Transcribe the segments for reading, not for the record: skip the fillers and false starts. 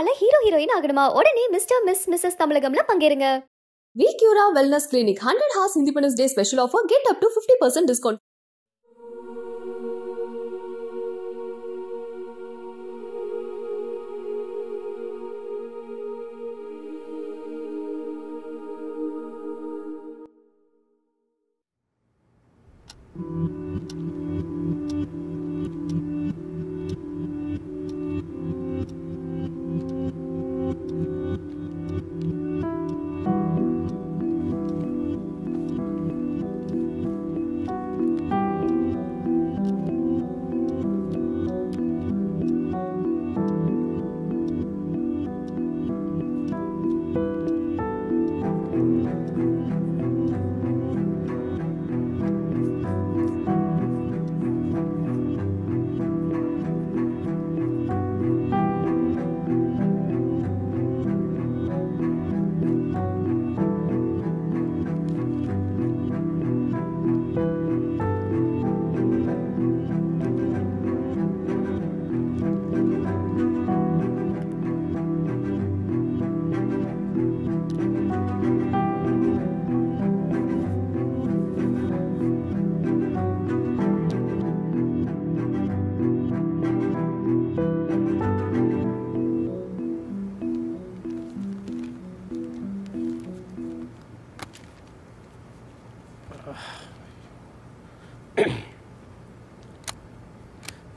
சினிமால hero heroine ஆகணுமா? உடனே மிஸ்டர் மிஸ் மிஸ்ஸஸ் தமிழகம்ல பங்கேறுங்க. VCura Wellness Clinic 100 hours Independence Day special offer. Get up to 50% discount.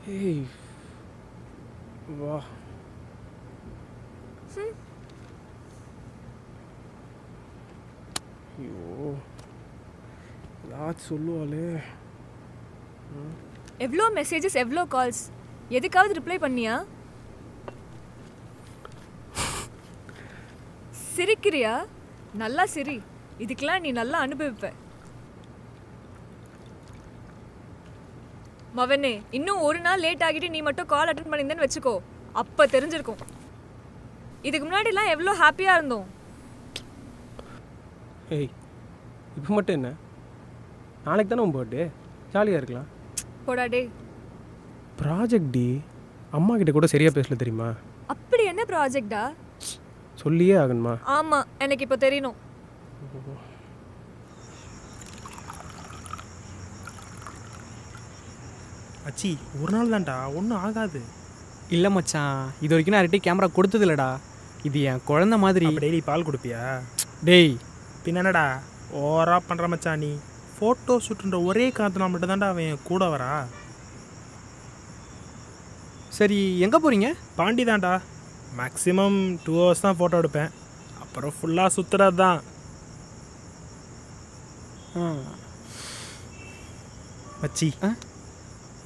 Hey, वाह ஐயோ ஏதாச்சும் சொல்லுவாளே. எவ்வளோ மெசேஜஸ் எவ்வளோ கால்ஸ், எதுக்காவது ரிப்ளை பண்ணியா? சிரிக்கிறியா? நல்லா சிரி, இதுக்கெல்லாம் நீ நல்லா அனுபவிப்ப. மவனே, இன்னும் ஒரு நாள் லேட் ஆகிட்டு நீ மட்டும் கால் அட்டன் பண்ணியிருந்தேன்னு வச்சுக்கோ, அப்போ தெரிஞ்சிருக்கும். இதுக்கு முன்னாடிலாம் எவ்வளோ ஹாப்பியாக இருந்தோம். ஏய், இப்போ மட்டும் என்ன? நாளைக்கு தானே உன் பர்த்டே, ஜாலியாக இருக்கலாம். போடா டே. ப்ராஜெக்ட் டி, அம்மா கிட்ட கூட சரியாக பேசல தெரியுமா? அப்படி என்ன ப்ராஜெக்டா? சொல்லியே ஆகணுமா? ஆமாம், எனக்கு இப்போ தெரியணும். அச்சி, ஒரு நாள் தான்டா, ஒன்றும் ஆகாது. இல்லை மச்சான், இது வரைக்கும் நான் ரெட்டி கேமரா கொடுத்தது இல்லைடா. இது என் குழந்த மாதிரி. டெய்லி பால் கொடுப்பியா? டேய் பின்னடா ஓவரா பண்ணுற மச்சான் நீ. ஃபோட்டோ ஷூட்டுன்ற ஒரே காரணத்தினா மட்டும் தான்டா அவன் கூட வரா. சரி, எங்கே போகிறீங்க? பாண்டி தான்டா. மேக்ஸிமம் 2 hours தான் ஃபோட்டோ எடுப்பேன், அப்புறம் ஃபுல்லாக சுற்றுறது தான். மச்சி,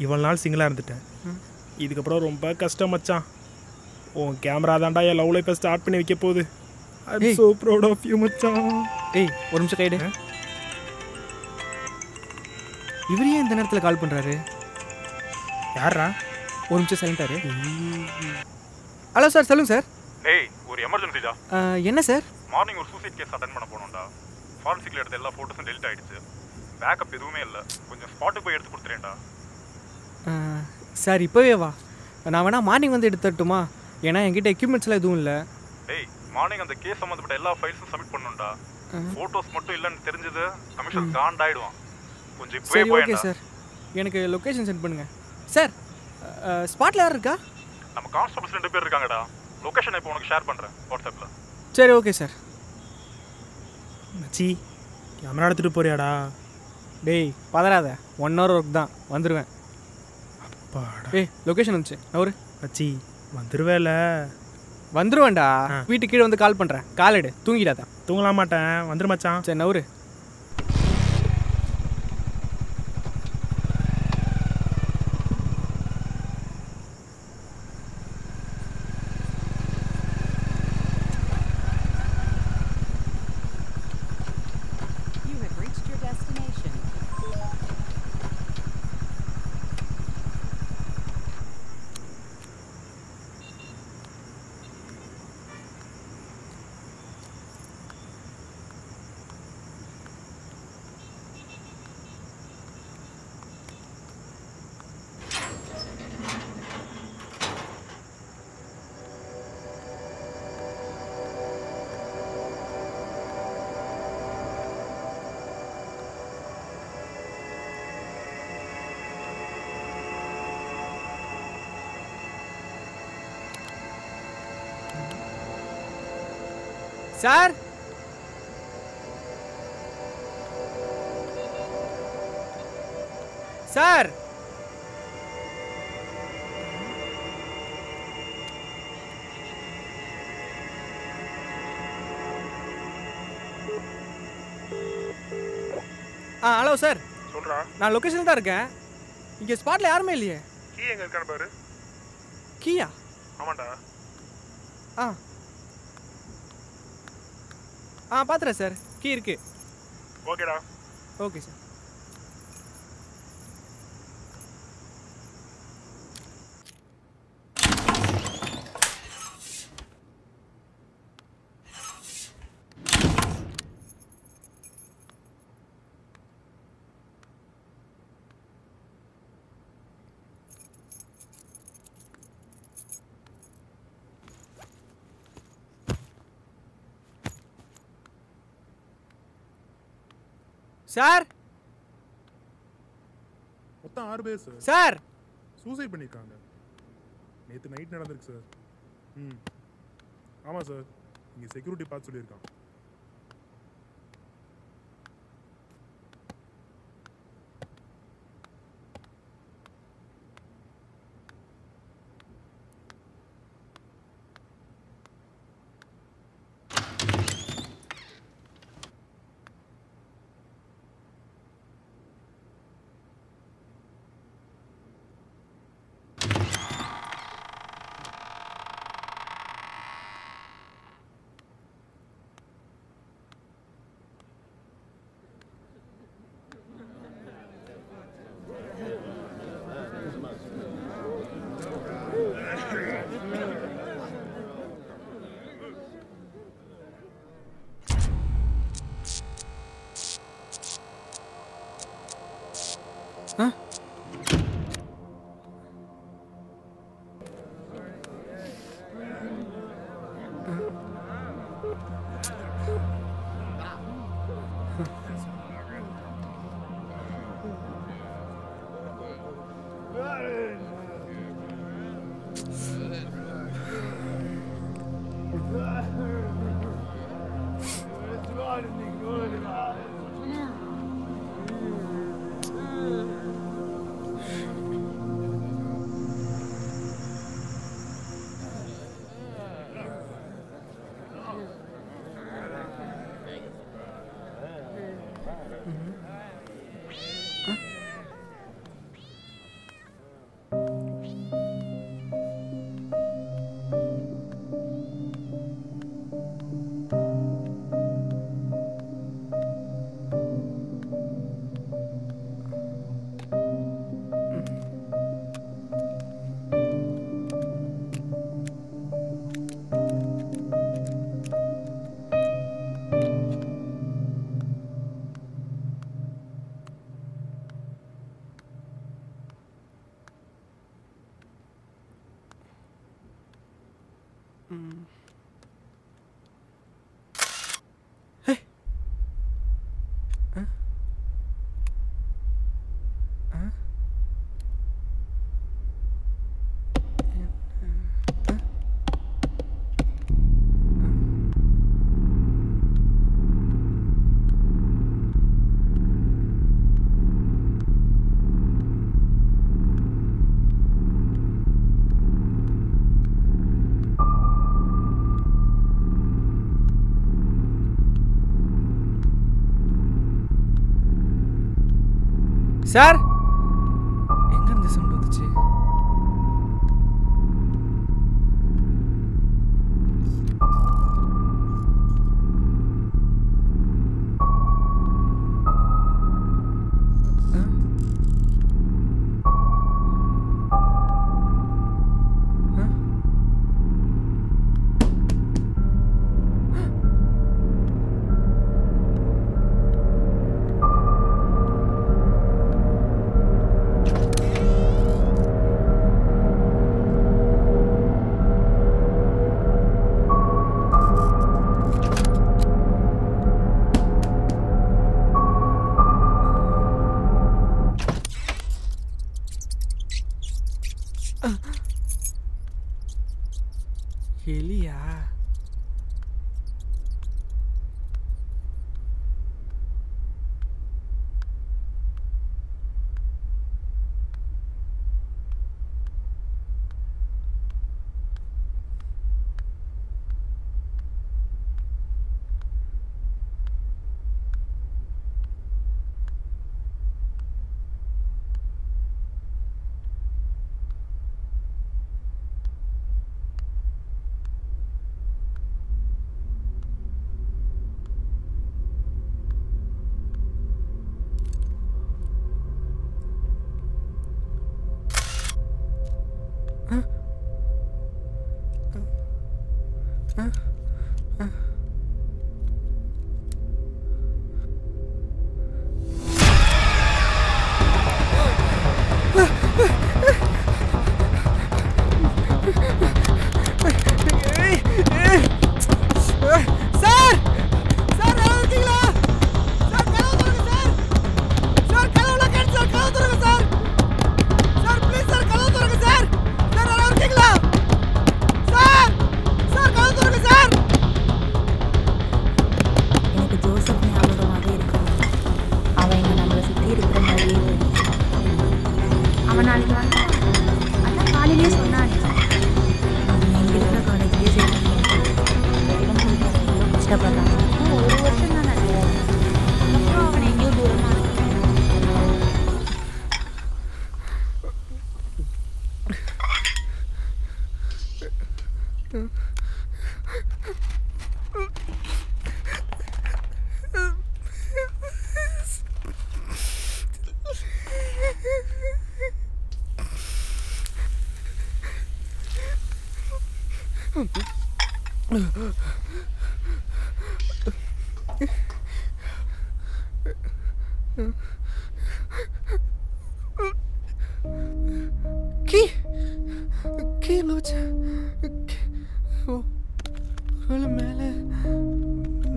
இவ்வளோ நாள் சிங்கிளாக இருந்துட்டேன், இதுக்கப்புறம் ரொம்ப கஷ்டம் மச்சான். உன் கேமரா தான்டா என் லவ் லைஃப்பை ஸ்டார்ட் பண்ணி வைக்க போகுது. ஐ சோ ப்ரௌட் ஆஃப் யூ மச்சான். ஏய், ஒரு நிமிஷம் கைடு. இவர் ஏன் இந்த நேரத்தில் கால் பண்ணுறாரு? யாரா? ஒரு நிமிஷம் சைலண்டாரு. ஹலோ சார், சொல்லுங்கள் சார். டேய், ஒரு எமர்ஜென்சிடா. என்ன சார்? மார்னிங் ஒரு சூசைட் கேஸ் அட்டெண்ட் பண்ண போனோம்டா. ஃபாரன்சிக்ல எடுத்த எல்லா ஃபோட்டோஸும் டெலிட் ஆயிடுச்சு. பேக்கப் எதுவுமே இல்லை. கொஞ்சம் ஸ்பாட்டுக்கு போய் எடுத்து கொடுத்துறேன்டா. சார், இப்போவே வா. நான் வேணா மார்னிங் வந்து எடுத்துட்டுமா? ஏன்னா என்கிட்ட எக்யூப்மெண்ட்ஸ்லாம் எதுவும் இல்லை. டேய், மார்னிங் அந்த கேஸ் சம்மந்தப்பட்ட எல்லா ஃபைல்ஸும் சப்மிட் பண்ணணும்டா. ஃபோட்டோஸ் மட்டும் இல்லைன்னு தெரிஞ்சது கமிஷன் காண்டாயிடுவான். கொஞ்சம் இப்போவே சரி, போய். ஓகே சார், எனக்கு லொக்கேஷன் சென்ட் பண்ணுங்கள். சார், ஸ்பாட்டில் யார் இருக்கா? நம்ம கான்ஸ்டபிள்ஸ் 2 பேர் இருக்காங்கடா. லொகேஷன் இப்போ உனக்கு ஷேர் பண்ணுறேன் வாட்ஸ்அப்பில். சரி, ஓகே சார். மச்சி, கேமரா எடுத்துகிட்டு போறியாடா? டேய் பதறாத, 1 hour ஒர்க் தான், வந்துடுவேன். அப்பாடா. ஏய், லொக்கேஷன் வந்துச்சு, நவரு. மச்சி, வந்துடுவேல? வந்துடுவேன்டா. வீட்டுக்கு கீழே வந்து கால் பண்ணுறேன், கால் எடு, தூங்கிடாத. தூங்கலாம் மாட்டேன், வந்துடு மச்சான். சரி, நவரு. சார் சார் ஹலோ சார் சொல்றா. நான் லொக்கேஷன் தான் இருக்கேன். இங்கே ஸ்பாட்டில் யாருமே இல்லையே. கீ எங்க இருக்கான்னு பாரு. கீயா? ஆமாண்டா. பார்த்துறேன் சார். கீ இருக்கு. ஓகேடா. Okay sir. சார் மொத்தம் 6 பேர் சார். சார் சூசைட் பண்ணியிருக்காங்க. நேற்று நைட் நடந்திருக்கு சார். ஆமாம் சார். இங்கே செக்யூரிட்டி பார்த்து சொல்லியிருக்கான். சார் எங்க இருந்து சவுண்ட் வந்துச்சு? எலியா?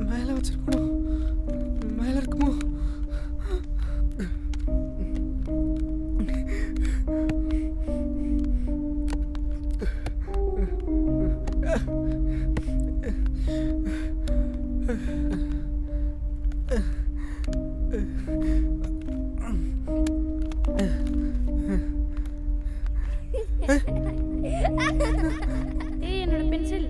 மேலே வச்சிருக்கணும். மேலே இருக்குமோ? என்னோட பென்சில்.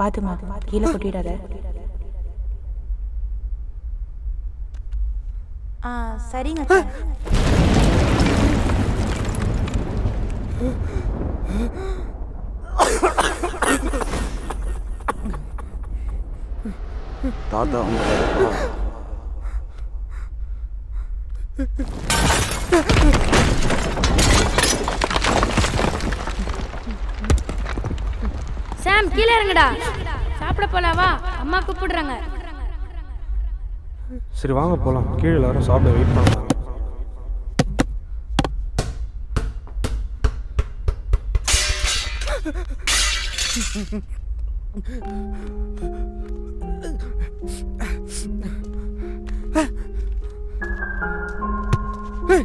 பாத்துமா, கீழே கொட்டிடாத. சரிங்க. தாத்தா கீழே இறங்குடா. சாப்பிட போலாம் வா, அம்மா கூப்பிடுறாங்க. சரி வாங்க போகலாம். கீழே எல்லாரும் சாப்பிட வெயிட் பண்ணுறாங்க.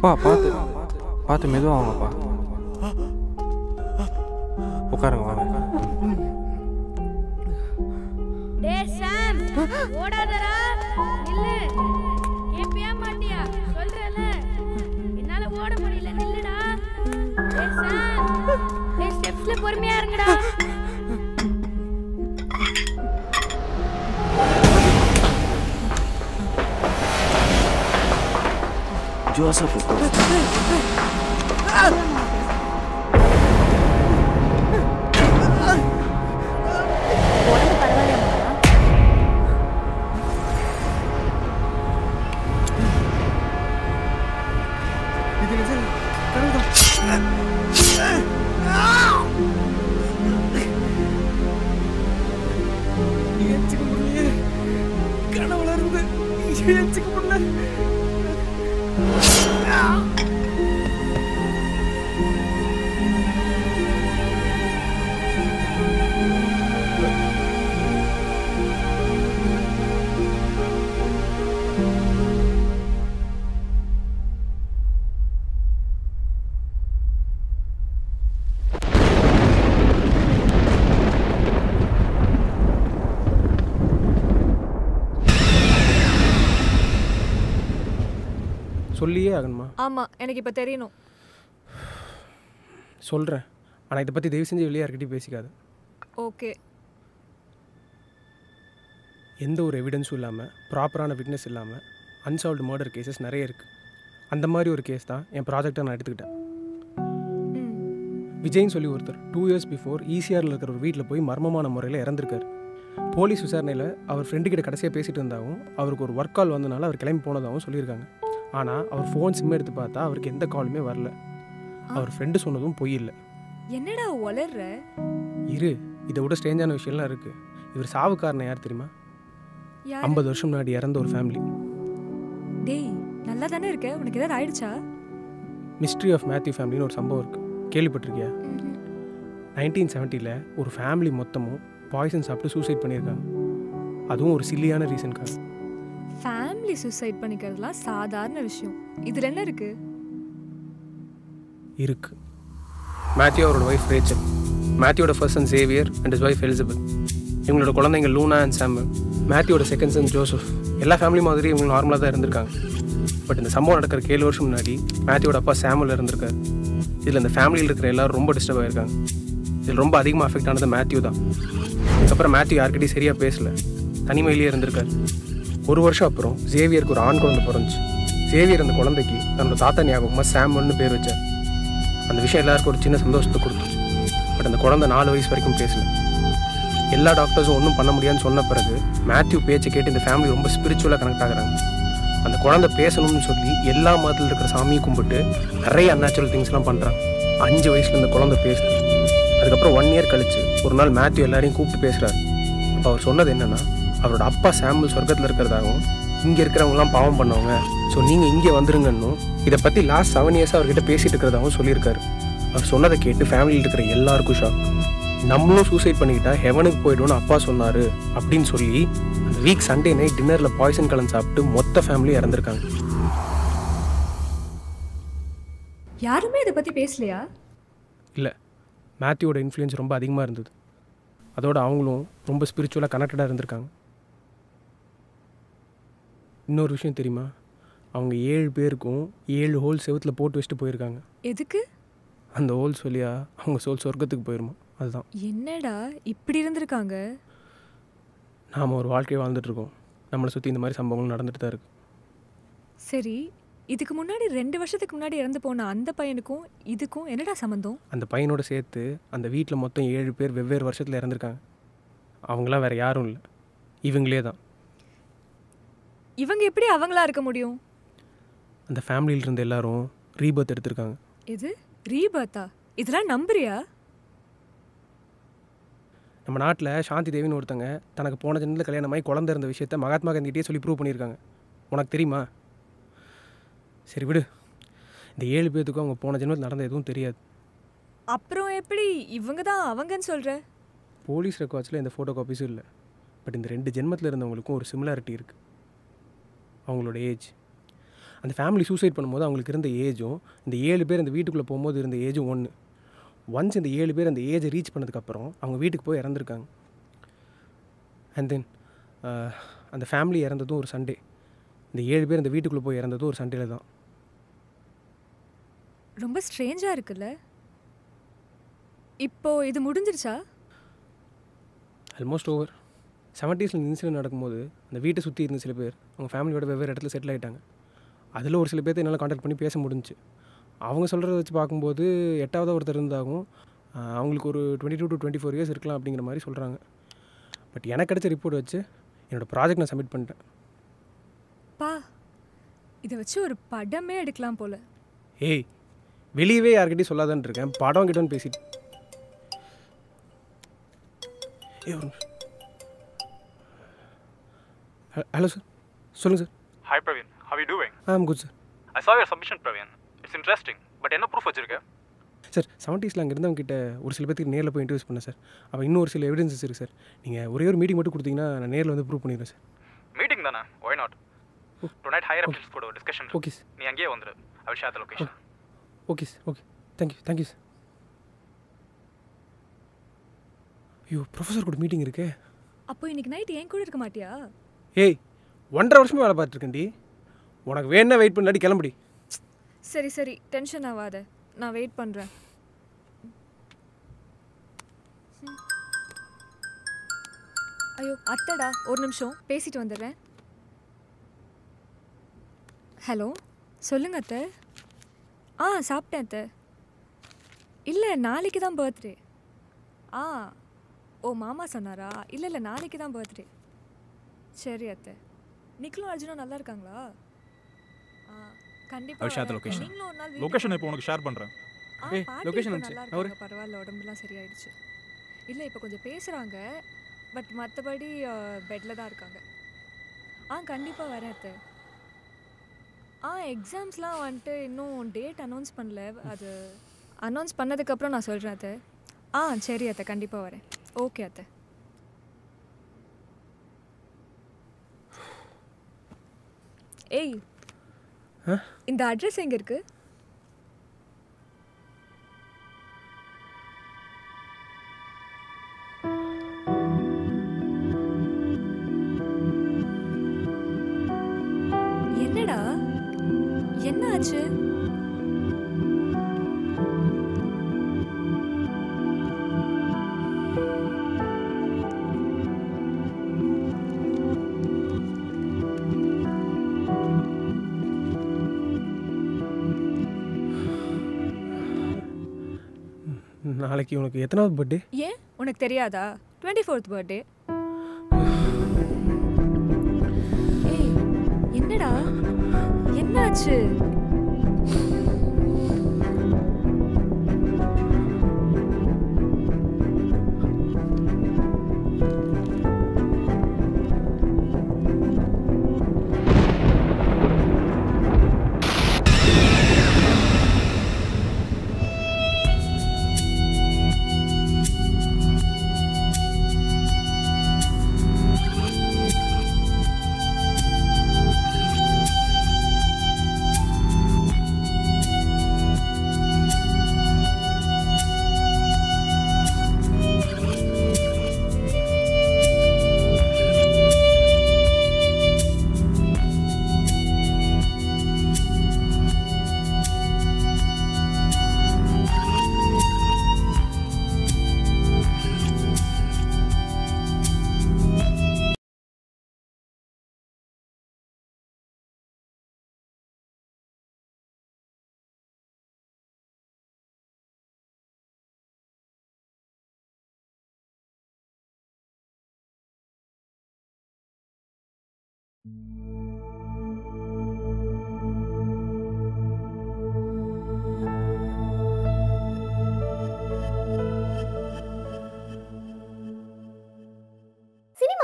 பா பார்த்து பார்த்து மெதுவாக வாங்கப்பா. உட்காருங்க வாங்க. டேய் சாம், ஓடாதடா. நில்லு. கேப்பியா மாட்டியா? சொல்றேல. என்னால ஓட முடியல, நில்லுடா. டேய் சாம். டேய் ஸ்டெப்ஸ்ல பொறுமையா இருங்கடா. ஜோசப் கனவுல இருந்து ஏஞ்சிக்க முடியல. சொல்லியே ஆகணுமா? ஆமாம், எனக்கு இப்போ தெரியணும். சொல்கிறேன், ஆனால் இதை பற்றி தயவு செஞ்சு வெளியே யார்கிட்டையும் பேசிக்காது. ஓகே. எந்த ஒரு எவிடன்ஸும் இல்லாமல், ப்ராப்பரான விட்னஸ் இல்லாமல் அன்சால்வ்டு மர்டர் கேசஸ் நிறைய இருக்குது. அந்த மாதிரி ஒரு கேஸ் தான் என் ப்ராஜெக்டை நான் எடுத்துக்கிட்டேன். விஜய்னு சொல்லி ஒருத்தர் 2 இயர்ஸ் பிஃபோர் ஈசிஆரில் இருக்கிற ஒரு வீட்டில் போய் மர்மமான முறையில் இறந்துருக்காரு. போலீஸ் விசாரணையில் அவர் ஃப்ரெண்டுக்கிட்ட கடைசியாக பேசிகிட்டு இருந்தாவும் அவருக்கு ஒரு ஒர்க் கால் வந்தனால அவர் கிளம்பி போனதாகவும் சொல்லியிருக்காங்க. ஆனால் அவர் ஃபோன் சிம் எடுத்து பார்த்தா அவருக்கு எந்த காலுமே வரல. அவர் ஃப்ரெண்டு சொன்னதும் பொய் இல்லை. என்னடா வளர்ற? இரு, இதை விட ஸ்ட்ரேஞ்சான விஷயம்லாம் இருக்குது. இவர் சாவு காரணம் யார் தெரியுமா? 50 வருஷம் முன்னாடி இறந்த ஒரு ஃபேமிலி. டேய், நல்லா தானே இருக்க, உனக்கு ஏதாவது ஆயிடுச்சா? மிஸ்ட்ரி ஆஃப் மேத்யூ ஃபேமிலின்னு ஒரு சம்பவம் இருக்குது, கேள்விப்பட்டிருக்கியா? 1970 ஒரு ஃபேமிலி மொத்தமும் பாய்சன் சாப்பிட்டு சூசைட் பண்ணியிருக்காங்க. அதுவும் ஒரு சில்லியான ரீசனுக்காக. ஃபேமிலி சூசைட் பண்ணிக்கிறதுலாம் சாதாரண விஷயம். இதில் என்ன இருக்கு? மேத்யூ அவரோட ஒய்ஃப் ரேச்சல், மேத்யூவோட first son Xavier and his wife Elizabeth, இவங்களோட குழந்தைங்க லூனா அண்ட் சாமுவல், மேத்யூவோட செகண்ட் சன் ஜோசப். எல்லா ஃபேமிலி மாதிரி இவங்க நார்மலாக தான் இருந்திருக்காங்க. பட் இந்த சம்பவம் நடக்கிற 7 வருஷம் முன்னாடி மேத்யூவோட அப்பா சாமுவல் இருந்திருக்காரு. இதில் இந்த ஃபேமிலியில் இருக்கிற எல்லாரும் ரொம்ப டிஸ்டர்ப் ஆகிருக்காங்க. இதில் ரொம்ப அதிகமாக அஃபெக்ட் ஆனது மேத்யூ தான். அதுக்கப்புறம் மேத்யூ யார்கிட்டையும் சரியாக பேசலை, தனிமையிலேயே இருந்திருக்காரு. 1 வருஷம் அப்புறம் சேவியருக்கு ஒரு ஆண் குழந்தை பிறந்துச்சு. சேவியர் அந்த குழந்தைக்கு தன்னோட தாத்தா ஞாபகமாக சாமுவல்னு பேர் வச்சார். அந்த விஷயம் எல்லாருக்கும் ஒரு சின்ன சந்தோஷத்தை கொடுத்துச்சு. பட் அந்த குழந்தை 4 வயசு வரைக்கும் பேசல. எல்லா டாக்டர்ஸும் ஒன்றும் பண்ண முடியாதுன்னு சொன்ன பிறகு மேத்யூ பேச்சை கேட்டு இந்த ஃபேமிலி ரொம்ப ஸ்பிரிச்சுவலாக கனெக்ட் ஆகுறாங்க. அந்த குழந்தை பேசணும்னு சொல்லி எல்லா மதத்தில் இருக்கிற சாமியை கும்பிட்டு நிறைய அன்நேச்சுரல் திங்ஸ்லாம் பண்ணுறாங்க. 5 வயசுல இந்த குழந்தை பேசுது. அதுக்கப்புறம் 1 இயர் கழிச்சு ஒரு நாள் மேத்யூ எல்லாரையும் கூப்பிட்டு பேசுகிறாரு. அப்போ அவர் சொன்னது என்னென்னா, அவரோட அப்பா சாமுவல் சொர்க்கத்தில் இருக்கிறதாகவும் இங்கே இருக்கிறவங்களாம் பாவம் பண்ணவங்க, ஸோ நீங்கள் இங்கே வந்துருங்கன்னும் இதை பற்றி லாஸ்ட் 7 இயர்ஸாக அவர்கிட்ட பேசிகிட்டு இருக்கிறதாகவும் சொல்லியிருக்காரு. அவர் சொன்னதை கேட்டு ஃபேமிலியில் இருக்கிற எல்லாருக்கும் ஷாக். நம்மளும் சூசைட் பண்ணிக்கிட்டா ஹெவனுக்கு போய்டும்னு அப்பா சொன்னார் அப்படின்னு சொல்லி அந்த வீக் சண்டே நைட் டின்னரில் பாய்சன் கலந்து சாப்பிட்டு மொத்த ஃபேமிலியும் இறந்துருக்காங்க. யாருமே இதை பற்றி பேசலையா? இல்லை, மேத்யூவோட இன்ஃப்ளூயன்ஸ் ரொம்ப அதிகமாக இருந்தது. அதோட அவங்களும் ரொம்ப ஸ்பிரிச்சுவலாக கனெக்டடாக இருந்திருக்காங்க. இன்னொரு விஷயம் தெரியுமா, அவங்க 7 பேருக்கும் 7 ஹோல் செவுத்தில் போட்டு வச்சுட்டு போயிருக்காங்க. எதுக்கு? அந்த ஹோல்ஸ் வழியா அவங்க சோல் சொர்க்கத்துக்கு போயிருமா, அதுதான். என்னடா இப்படி இருந்திருக்காங்க? நாம் ஒரு வாழ்க்கையை வாழ்ந்துட்டுருக்கோம், நம்மளை சுற்றி இந்த மாதிரி சம்பவங்கள் நடந்துட்டு தான் இருக்குது. சரி, இதுக்கு முன்னாடி 2 வருஷத்துக்கு முன்னாடி இறந்து போன அந்த பையனுக்கும் இதுக்கும் என்னடா சம்மந்தம்? அந்த பையனோட சேர்த்து அந்த வீட்டில் மொத்தம் 7 பேர் வெவ்வேறு வருஷத்தில் இறந்துருக்காங்க. அவங்களாம் வேறு யாரும் இல்லை, இவங்களே தான். இவங்க எப்படி அவங்களா இருக்க முடியும்? அந்த ஃபேமிலியில் இருந்த எல்லாரும் ரீபர்த் எடுத்திருக்காங்க. இது ரீபர்த்தா? இதெல்லாம் நம்புறியா? நம்ம நாட்டில் சாந்தி தேவின்னு ஒருத்தங்க தனக்கு போன ஜென்மத்தில் கல்யாணமாகி குழந்தை இருந்த விஷயத்த மகாத்மா காந்திகிட்டே சொல்லி ப்ரூவ் பண்ணியிருக்காங்க. உனக்கு தெரியுமா? சரி விடு, இந்த 7 பேர்த்துக்கும் அவங்க போன ஜென்மத்தில் நடந்த எதுவும் தெரியாது. அப்புறம் எப்படி இவங்க தான் அவங்கன்னு சொல்கிற? போலீஸ் ரெக்கார்ட்ஸில் எந்த ஃபோட்டோ காப்பீஸும் இல்லை. பட் இந்த 2 ஜென்மத்தில் இருந்தவங்களுக்கும் ஒரு சிமிலாரிட்டி இருக்குது. அவங்களோட ஏஜ், அந்த ஃபேமிலி சூசைட் பண்ணும்போது அவங்களுக்கு இருந்த ஏஜும் இந்த 7 பேர் அந்த வீட்டுக்குள்ளே போகும்போது இருந்த ஏஜும் ஒன்று. ஒன்ஸ் இந்த 7 பேர் அந்த ஏஜை ரீச் பண்ணதுக்கப்புறம் அவங்க வீட்டுக்கு போய் இறந்துருக்காங்க. அண்ட் தென் அந்த ஃபேமிலி இறந்ததும் ஒரு சண்டே. இந்த 7 பேர் அந்த வீட்டுக்குள்ளே போய் இறந்ததும் ஒரு சண்டேல தான். ரொம்ப ஸ்ட்ரேஞ்சாக இருக்குல்ல? இப்போ இது முடிஞ்சிருச்சா? Almost over. 70s இன்சிடென்ட் நடக்கும்போது அந்த வீட்டை சுற்றி இருந்த சில பேர் அவங்க ஃபேமிலியோட வெவ்வேறு இடத்துல செட்டில் ஆகிட்டாங்க. அதில் ஒரு சில பேர்த்த என்னால் கான்டாக்ட் பண்ணி பேச முடிஞ்சிச்சு. அவங்க சொல்கிறத வச்சு பார்க்கும்போது 8வது ஒருத்தர் இருந்தாகும் அவங்களுக்கு ஒரு 22 to 24 இயர்ஸ் இருக்கலாம் அப்படிங்கிற மாதிரி சொல்கிறாங்க. பட் எனக்கு கிடைச்ச ரிப்போர்ட் வச்சு என்னோடய ப்ராஜெக்ட் நான் சப்மிட் பண்ணிட்டேன். பா, இதை வச்சு ஒரு படமே எடுக்கலாம் போல. ஏய், வெளியவே யார்கிட்டையும் சொல்லாதான்னு இருக்கேன், படம் கிட்டன்னு பேசிட்டு. ஹலோ சார், சொல்லுங்கள் sir. Hi Praveen, how are you doing? ஐ ஆம் good sir. I saw your submission Praveen. It's interesting. But என்ன ப்ரூஃப் வச்சிருக்க? சார் 70s அங்கே இருந்தவங்க கிட்ட ஒரு சில பேருக்கு நேரில் போய் இன்டர்வியூஸ் பண்ணேன் சார். அப்போ இன்னும் ஒரு சில எவிடன்சஸ் இருக்குது சார். நீங்கள் ஒரே ஒரு மீட்டிங் மட்டும் கொடுத்தீங்கன்னா நான் நேரில் வந்து ப்ரூவ் பண்ணிடுறேன் சார். மீட்டிங் தானே? Why not? Tonight higher officials கூட ஒரு டிஸ்கஷன். Okay sir. நீ அங்கேயே வந்துரு. I will share the location. Okay sir. Okay, thank you sir. ஐயோ, ப்ரொஃபஸர் கூட மீட்டிங் இருக்கே. அப்போ இன்னைக்கு நைட் ஏன் கூட இருக்க மாட்டியா? ஏய், 1.5 வருஷமாக வேலை பார்த்துருக்கேன்டி. உனக்கு வேணா வெயிட் பண்ணாடி கிளம்புடி. சரி சரி, டென்ஷன் ஆகாத, நான் வெயிட் பண்ணுறேன். ஐயோ அத்தடா, ஒரு நிமிஷம் பேசிட்டு வந்துடுறேன். ஹலோ, சொல்லுங்க அத்தை. சாப்பிட்டேன் அத்தை. இல்லை, நாளைக்கு தான் பர்த்டே. ஓ மாமா சொன்னாரா? இல்லை நாளைக்கு தான் பர்த்டே. சரி அத்தை. நிக்கிலும் அர்ஜுனும் நல்லா இருக்காங்களா? கண்டிப்பா. நீங்களும் ஒரு நாள் லொகேஷன் இப்போ உனக்கு ஷேர் பண்றேன். லொகேஷன் நல்லா இருக்காங்க, பரவாயில்ல, உடம்புலாம் சரியாயிடுச்சு. இல்லை இப்போ கொஞ்சம் பேசுகிறாங்க, பட் மற்றபடி பெட்டில் தான் இருக்காங்க. கண்டிப்பாக வரேன் அத்தை. எக்ஸாம்ஸ்லாம் வந்துட்டு இன்னும் டேட் அனௌன்ஸ் பண்ணல. அது அனௌன்ஸ் பண்ணதுக்கப்புறம் நான் சொல்கிறேன் அத்தை. சரி அத்தை, கண்டிப்பாக வரேன். ஓகே அத்தை. ஏய், இந்த அட்ரஸ் எங்கே இருக்குது? என்னடா, என்ன ஆச்சு? நாளைக்கு உனக்கு எத்தனாவது பர்த்டே? ஏன் உனக்கு தெரியாதா? 24th birthday. ஏய், என்னடா, என்னாச்சு?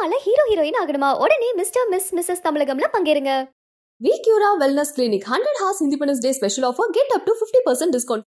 சினிமால ஹீரோ ஹீரோயின் ஆகணுமா? உடனே மிஸ்டர் மிஸ்ஸஸ் தமிழகம்ல பங்கேறுங்க. Vicura Wellness Clinic 100 Hours Independence Day special offer. Get up to 50% discount.